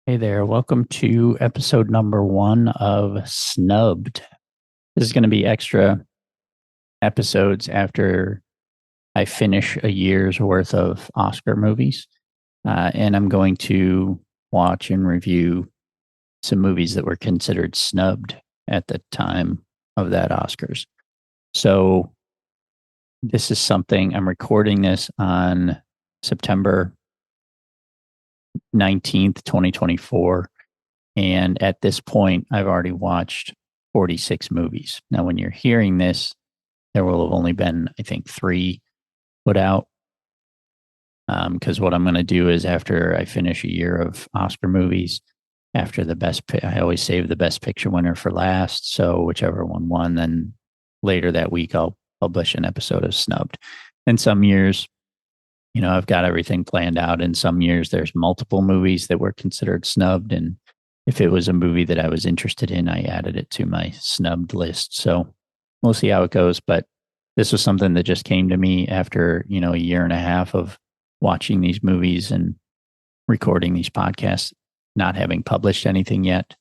Hey there, welcome to episode number one of Snubbed. This is going to be extra episodes after I finish a year's worth of Oscar movies. And I'm going to watch and review some movies that were considered snubbed at the time of that Oscars. So, this is something I'm recording this on September 19th, 2024. And at this point, I've already watched 46 movies. Now, when you're hearing this, there will have only been, I think, three put out. Because what I'm going to do is after I finish a year of Oscar movies, after I always save the best picture winner for last. So whichever one won, then later that week, I'll publish an episode of Snubbed. In some years, I've got everything planned out. In some years, there's multiple movies that were considered snubbed. And if it was a movie that I was interested in, I added it to my snubbed list. So we'll see how it goes. But this was something that just came to me after, a year and a half of watching these movies and recording these podcasts, not having published anything yet.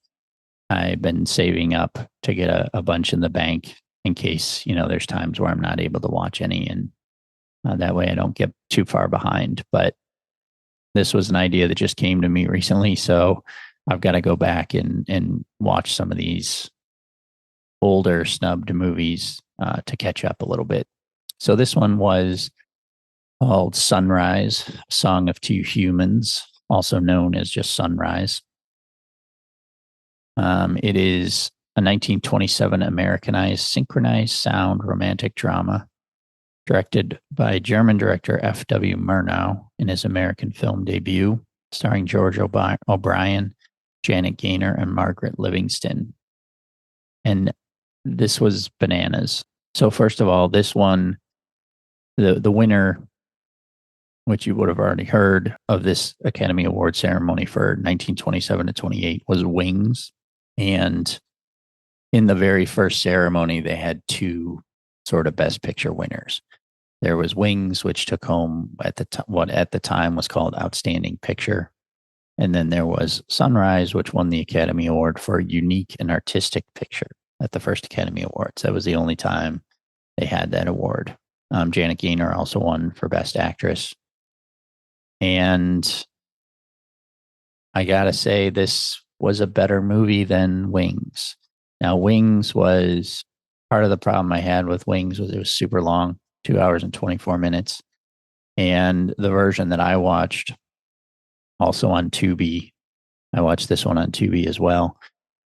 I've been saving up to get a bunch in the bank in case, there's times where I'm not able to watch any. And that way I don't get too far behind. But this was an idea that just came to me recently. So I've got to go back and watch some of these older snubbed movies to catch up a little bit. So this one was called Sunrise, A Song of Two Humans, also known as just Sunrise. It is a 1927 Americanized synchronized sound romantic drama directed by German director F.W. Murnau in his American film debut, starring George O'Brien, Janet Gaynor, and Margaret Livingston. And this was bananas. So first of all, this one, the winner, which you would have already heard of this Academy Award ceremony for 1927 to 28, was Wings. And in the very first ceremony, they had two sort of Best Picture winners. There was Wings, which took home what at the time was called Outstanding Picture. And then there was Sunrise, which won the Academy Award for Unique and Artistic Picture at the first Academy Awards. That was the only time they had that award. Janet Gaynor also won for Best Actress. And I got to say, this was a better movie than Wings. Now, Wings was part of the problem I had with Wings was it was super long, 2 hours and 24 minutes. And the version that I watched also on Tubi, I watched this one on Tubi as well.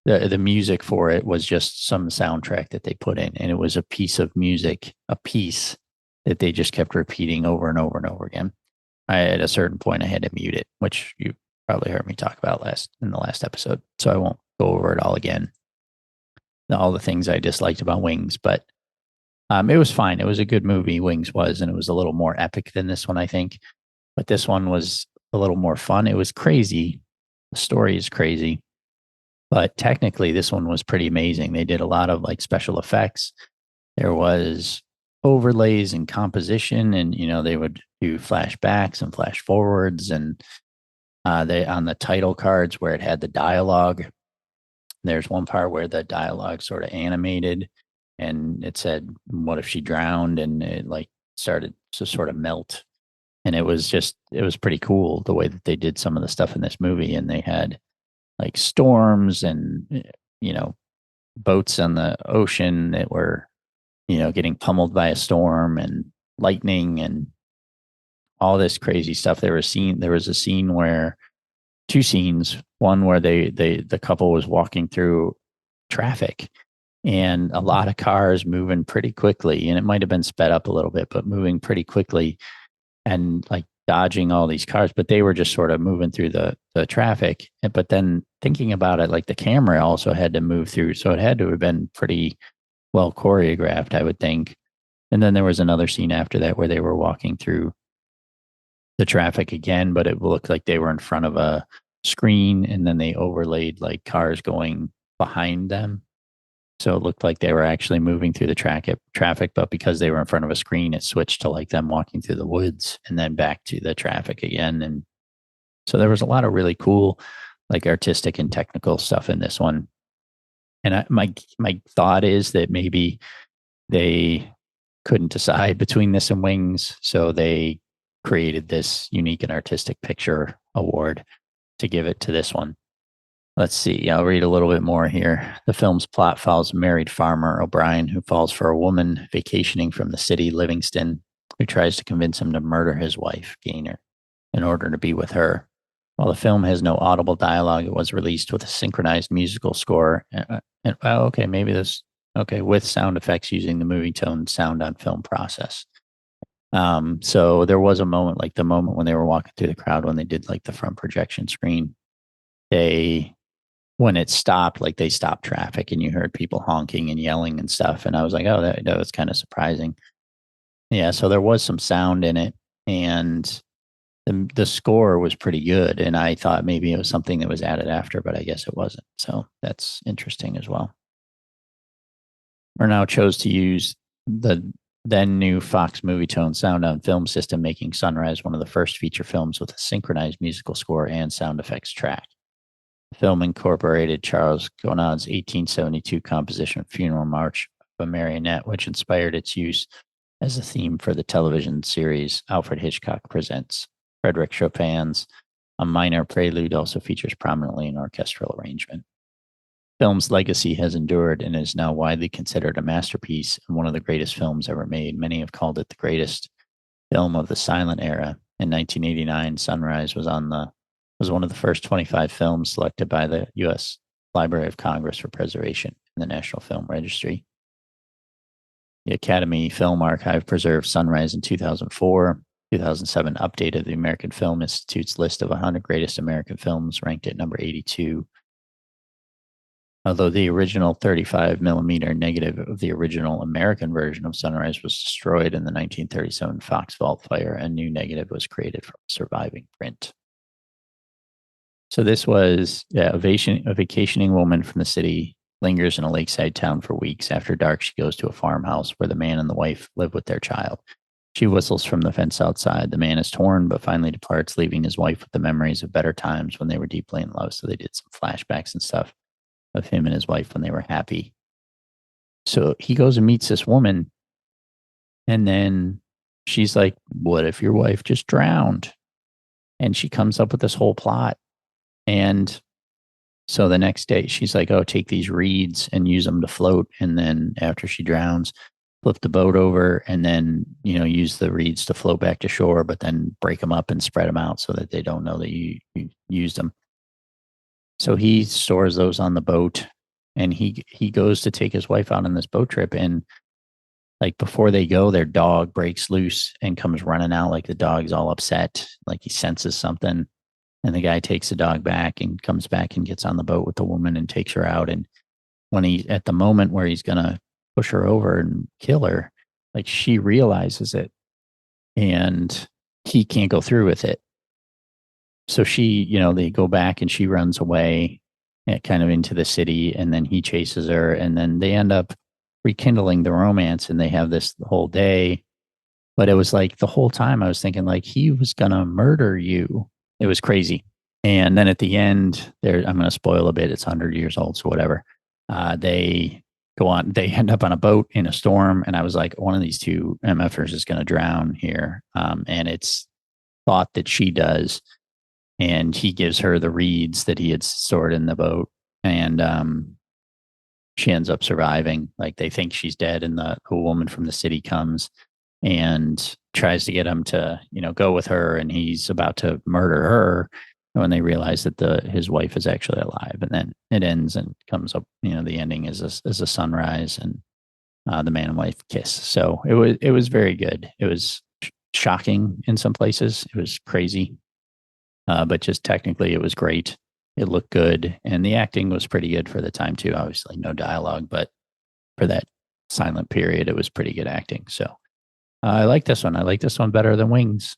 The music for it was just some soundtrack that they put in, and it was a piece of music, a piece that they just kept repeating over and over and over again. At a certain point, I had to mute it, which you probably heard me talk about in the last episode. So I won't go over it all again. All the things I disliked about Wings, but it was fine. It was a good movie, Wings was, and it was a little more epic than this one, I think. But this one was a little more fun. It was crazy. The story is crazy. But technically, this one was pretty amazing. They did a lot of like special effects. There was overlays and composition, and they would do flashbacks and flash forwards, and they on the title cards where it had the dialogue. There's one part where the dialogue sort of animated, and it said, "What if she drowned?" And it like started to sort of melt, and it was pretty cool the way that they did some of the stuff in this movie, and they had like storms and boats on the ocean that were getting pummeled by a storm and lightning and all this crazy stuff. There was a scene where two scenes, one where the couple was walking through traffic and a lot of cars moving pretty quickly, and it might have been sped up a little bit, but moving pretty quickly and like dodging all these cars, but they were just sort of moving through the traffic. But then thinking about it, like the camera also had to move through. So it had to have been pretty well choreographed, I would think. And then there was another scene after that where they were walking through the traffic again, but it looked like they were in front of a screen, and then they overlaid like cars going behind them. So it looked like they were actually moving through the traffic, but because they were in front of a screen, it switched to like them walking through the woods and then back to the traffic again. And so there was a lot of really cool like artistic and technical stuff in this one. And my thought is that maybe they couldn't decide between this and Wings, so they created this unique and artistic picture award to give it to this one. Let's see. I'll read a little bit more here. The film's plot follows a married farmer, O'Brien, who falls for a woman vacationing from the city, Livingston, who tries to convince him to murder his wife, Gaynor, in order to be with her. While the film has no audible dialogue, it was released with a synchronized musical score. Okay, maybe this, okay, with sound effects using the movie tone sound on film process. So there was a moment, like the moment when they were walking through the crowd, when they did like the front projection screen, they, when it stopped, like they stopped traffic and you heard people honking and yelling and stuff. And I was like, oh, that was kind of surprising. Yeah. So there was some sound in it, and the score was pretty good. And I thought maybe it was something that was added after, but I guess it wasn't. So that's interesting as well. Murnau chose to use the then new Fox Movie Tone sound on film system, making Sunrise one of the first feature films with a synchronized musical score and sound effects track. The film incorporated Charles Gounod's 1872 composition Funeral March of a Marionette, which inspired its use as a theme for the television series Alfred Hitchcock Presents. Frederick Chopin's A Minor Prelude also features prominently in orchestral arrangement. Film's legacy has endured and is now widely considered a masterpiece and one of the greatest films ever made. Many have called it the greatest film of the silent era. In 1989, Sunrise was one of the first 25 films selected by the U.S. Library of Congress for preservation in the National Film Registry. The Academy Film Archive preserved Sunrise in 2004. 2007 updated the American Film Institute's list of 100 greatest American films, ranked at number 82. Although the original 35 millimeter negative of the original American version of Sunrise was destroyed in the 1937 Fox Vault fire, a new negative was created from a surviving print. So this was a vacationing woman from the city lingers in a lakeside town for weeks. After dark, she goes to a farmhouse where the man and the wife live with their child. She whistles from the fence outside. The man is torn, but finally departs, leaving his wife with the memories of better times when they were deeply in love. So they did some flashbacks and stuff of him and his wife when they were happy. So he goes and meets this woman, and then she's like, what if your wife just drowned? And she comes up with this whole plot. And so the next day she's like, oh, take these reeds and use them to float. And then after she drowns, flip the boat over and then, use the reeds to float back to shore, but then break them up and spread them out so that they don't know that you used them. So he stores those on the boat, and he goes to take his wife out on this boat trip. And like before they go, their dog breaks loose and comes running out. Like the dog's all upset, like he senses something. And the guy takes the dog back and comes back and gets on the boat with the woman and takes her out. And when at the moment where he's going to push her over and kill her, like she realizes it and he can't go through with it. So they go back and she runs away kind of into the city, and then he chases her, and then they end up rekindling the romance, and they have this whole day. But it was like the whole time I was thinking like he was going to murder you. It was crazy. And then at the end I'm going to spoil a bit. It's 100 years old. So whatever. They go on, they end up on a boat in a storm. And I was like, one of these two MFers is going to drown here. And it's thought that she does. And he gives her the reeds that he had stored in the boat. And she ends up surviving. Like they think she's dead. And the woman from the city comes and tries to get him to, go with her. And he's about to murder her when they realize that his wife is actually alive. And then it ends and comes up, the ending is a sunrise and the man and wife kiss. So it was very good. It was shocking in some places. It was crazy. But just technically, it was great. It looked good. And the acting was pretty good for the time, too. Obviously, no dialogue, but for that silent period, it was pretty good acting. So I like this one. I like this one better than Wings.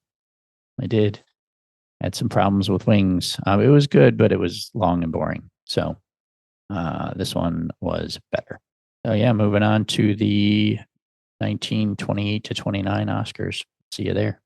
I did. Had some problems with Wings. It was good, but it was long and boring. So this one was better. So yeah, moving on to the 1928 to 29 Oscars. See you there.